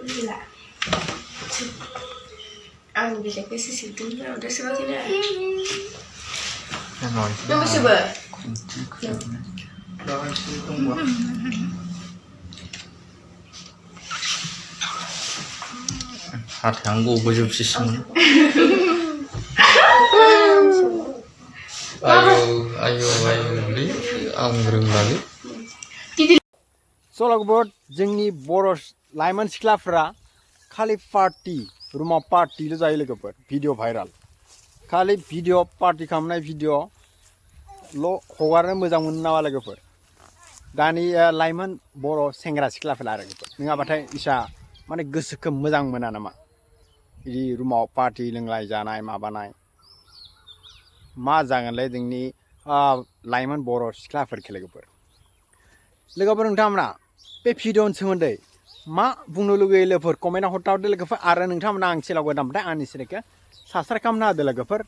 gila. Ang bisa ke situ udah semakin ada. Yang coba. Jangan tunggu. Hati anggu bujub sisung. Ayo beli anggreng lagi. Solakbot जोंनि बर' लाइमोन सिख्लाफोरा खालि party रुमाव पार्टील' जायो लोगोफोर video viral खालि भिडिअ पार्टी खालामनाय भिडिअल' हगारनो मोजां मोनो नामा लोगोफोर दानि लाइमोन बर' सेंग्रा सिख्लाफोरा लोगोफोर नङाबाथाय इसा माने गोसोखौ मोजां मोना नामा बिदि रुमाव पार्टी लोंलाय जानाय माबानाय मा जागोनलाय जोंनि लाइमोन बर' सिख्लाफोरखौ लोगोफोर नोंथांमोना बे भिडिअनि सोमोन्दै मा बुंनो लुगैयो लोगोफोर कमेन्टआव हरता हरदो लोगोफोर आरो नोंथांमोना आं सेलाव गोदानबाथाय आंनि सेरायखौ साबस्क्राइब खालामना होदो लोगोफोर